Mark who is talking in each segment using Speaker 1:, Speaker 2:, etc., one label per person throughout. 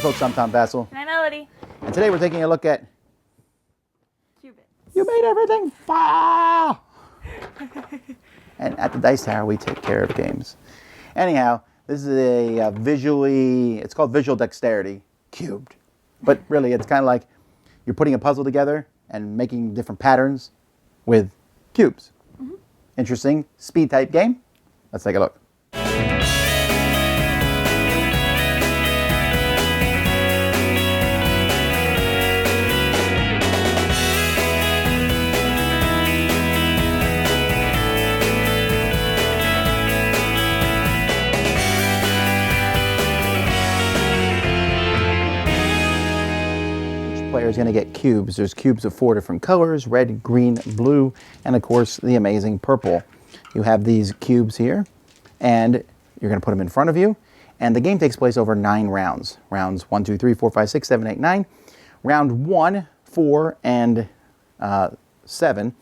Speaker 1: folks, I'm Tom Bassel.
Speaker 2: And I'm Melody.
Speaker 1: And today we're taking a look at
Speaker 2: Q-Bitz.
Speaker 1: You Made Everything Fall! And at the Dice Tower, we take care of games. Anyhow, this is a it's called visual dexterity, cubed. But really, it's kind of like you're putting a puzzle together and making different patterns with cubes. Mm-hmm. Interesting speed type game. Let's take a look. Player is going to get cubes. There's cubes of 4 different colors: red, green, blue, and of course the amazing purple. You have these cubes here, and you're going to put them in front of you, and the game takes place over 9 rounds. Rounds 1, 2, 3, 4, 5, 6, 7, 8, 9. Round 1, 4, and 7,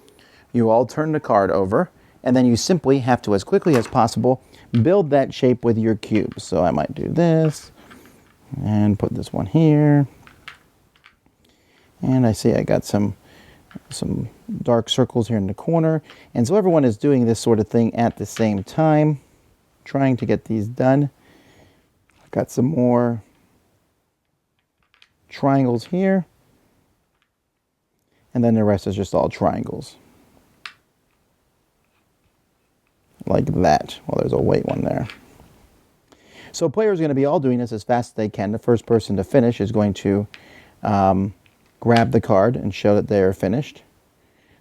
Speaker 1: you all turn the card over, and then you simply have to, as quickly as possible, build that shape with your cubes. So I might do this, and put this one here. And I see I got some dark circles here in the corner. And so everyone is doing this sort of thing at the same time, trying to get these done. I've got some more triangles here. And then the rest is just all triangles. Like that. Well, there's a white one there. So players are going to be all doing this as fast as they can. The first person to finish is going to grab the card and show that they are finished.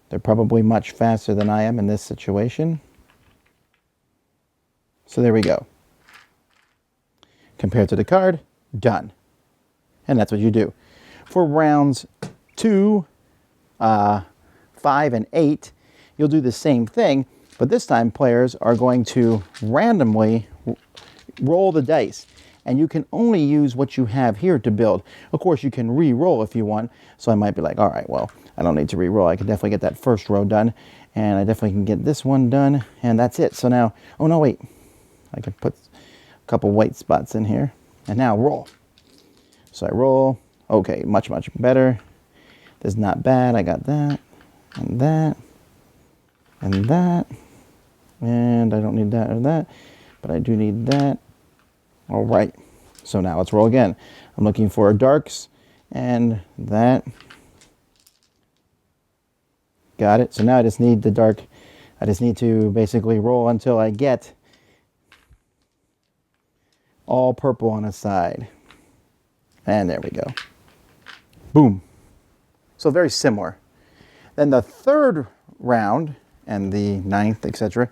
Speaker 1: They're probably much faster than I am in this situation. So there we go. Compared to the card, done. And that's what you do. For rounds 2, 5, and 8, you'll do the same thing, but this time players are going to randomly roll the dice. And you can only use what you have here to build. Of course, you can re-roll if you want. So I might be like, all right, well, I don't need to re-roll. I can definitely get that first row done. And I definitely can get this one done. And that's it. So now, oh no, wait. I can put a couple white spots in here. And now roll. So I roll. Okay, much, much better. This is not bad. I got that, and that, and that. And I don't need that or that. But I do need that. All right, so now let's roll again. I'm looking for darks and that. Got it. So now I just need the dark. I just need to basically roll until I get all purple on a side. And there we go. Boom. So very similar. Then the third round and the 9th, etc.,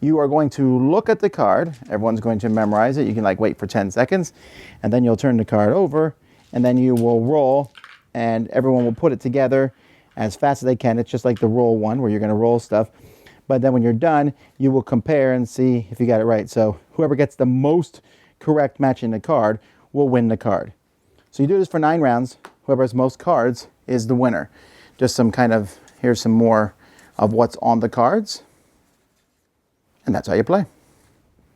Speaker 1: you are going to look at the card. Everyone's going to memorize it. You can like wait for 10 seconds, and then you'll turn the card over, and then you will roll, and everyone will put it together as fast as they can. It's just like the roll one where you're going to roll stuff. But then when you're done, you will compare and see if you got it right. So whoever gets the most correct matching the card will win the card. So you do this for 9 rounds. Whoever has most cards is the winner. Just some kind of, here's some more of what's on the cards. And that's how you play.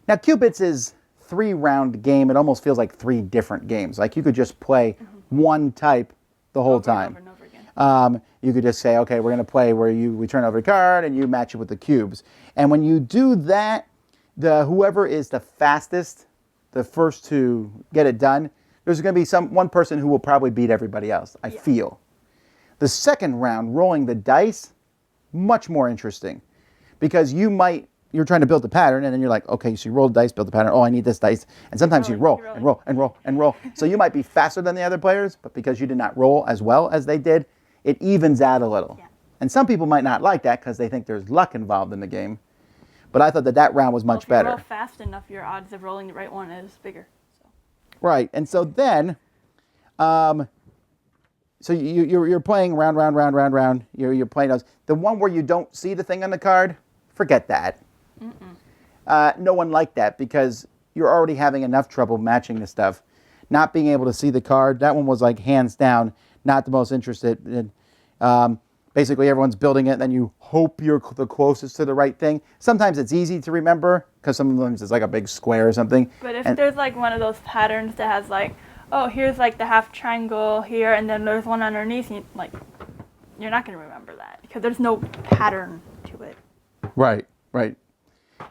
Speaker 1: Now, Q-Bitz is 3-round game. It almost feels like 3 different games. Like you could just play one type the whole time.
Speaker 2: Over and over again.
Speaker 1: You could just say, okay, we're going to play where we turn over a card and you match it with the cubes. And when you do that, whoever is the fastest, the first to get it done, there's going to be one person who will probably beat everybody else, I feel. The second round, rolling the dice, much more interesting. Because you're trying to build a pattern, and then you're like, okay, so you roll the dice, build the pattern. Oh, I need this dice. And sometimes you roll and roll and roll and roll. So you might be faster than the other players, but because you did not roll as well as they did, it evens out a little. Yeah. And some people might not like that because they think there's luck involved in the game. But I thought that round was much better.
Speaker 2: If you roll fast enough, your odds of rolling the right one is bigger. So.
Speaker 1: Right. And so then, so you're playing round. You're playing those. The one where you don't see the thing on the card, forget that. No one liked that because you're already having enough trouble matching the stuff. Not being able to see the card, that one was like hands down not the most interested in. Basically, everyone's building it, and then you hope you're the closest to the right thing. Sometimes it's easy to remember, because sometimes it's like a big square or something.
Speaker 2: But if there's like one of those patterns that has like oh, here's like the half triangle here, and then there's one underneath. Like, you're not going to remember that because there's no pattern to it.
Speaker 1: Right, right.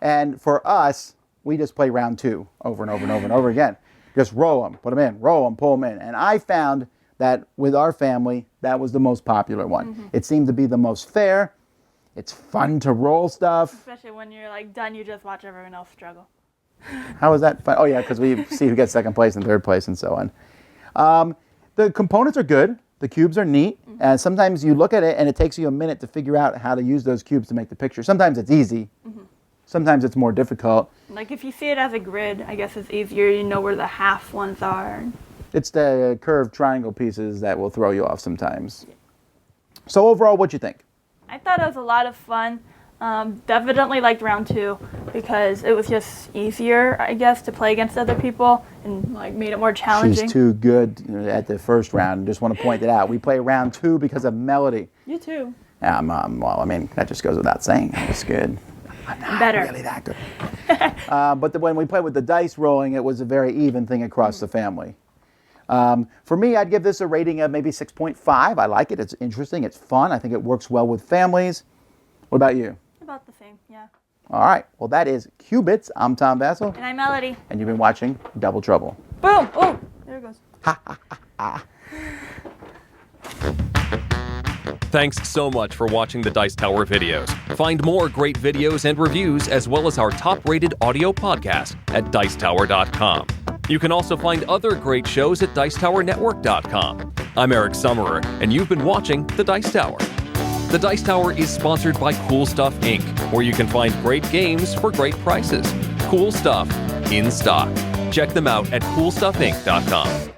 Speaker 1: And for us, we just play round 2 over and over and over and over again. Just roll them, put them in, roll them, pull them in. And I found that with our family, that was the most popular one. Mm-hmm. It seemed to be the most fair. It's fun to roll stuff.
Speaker 2: Especially when you're like done, you just watch everyone else struggle.
Speaker 1: How is that fun? Oh yeah, because we see who gets second place and third place and so on. The components are good. The cubes are neat. Mm-hmm. And sometimes you look at it and it takes you a minute to figure out how to use those cubes to make the picture. Sometimes it's easy. Mm-hmm. Sometimes it's more difficult.
Speaker 2: Like if you see it as a grid, I guess it's easier. You know where the half ones are.
Speaker 1: It's the curved triangle pieces that will throw you off sometimes. So overall, what'd you think?
Speaker 2: I thought it was a lot of fun. Definitely liked round 2 because it was just easier, I guess, to play against other people and like made it more challenging.
Speaker 1: She's too good at the first round. Just want to point it out. We play round 2 because of Melody.
Speaker 2: You too.
Speaker 1: Yeah, well, I mean, that just goes without saying. I was good. I'm not
Speaker 2: better.
Speaker 1: Really that good. But when we played with the dice rolling, it was a very even thing across the family. For me, I'd give this a rating of maybe 6.5. I like it. It's interesting. It's fun. I think it works well with families. What about you?
Speaker 2: About the same, yeah.
Speaker 1: All right. Well, that is Q-Bitz. I'm Tom Vassell.
Speaker 2: And I'm Melody.
Speaker 1: And you've been watching Double Trouble.
Speaker 2: Boom! Oh, there it goes. Ha, ha, ha, ha.
Speaker 3: Thanks so much for watching the Dice Tower videos. Find more great videos and reviews as well as our top-rated audio podcast at Dicetower.com. You can also find other great shows at Dicetowernetwork.com. I'm Eric Summerer, and you've been watching The Dice Tower. The Dice Tower is sponsored by Cool Stuff Inc., where you can find great games for great prices. Cool stuff in stock. Check them out at CoolStuffInc.com.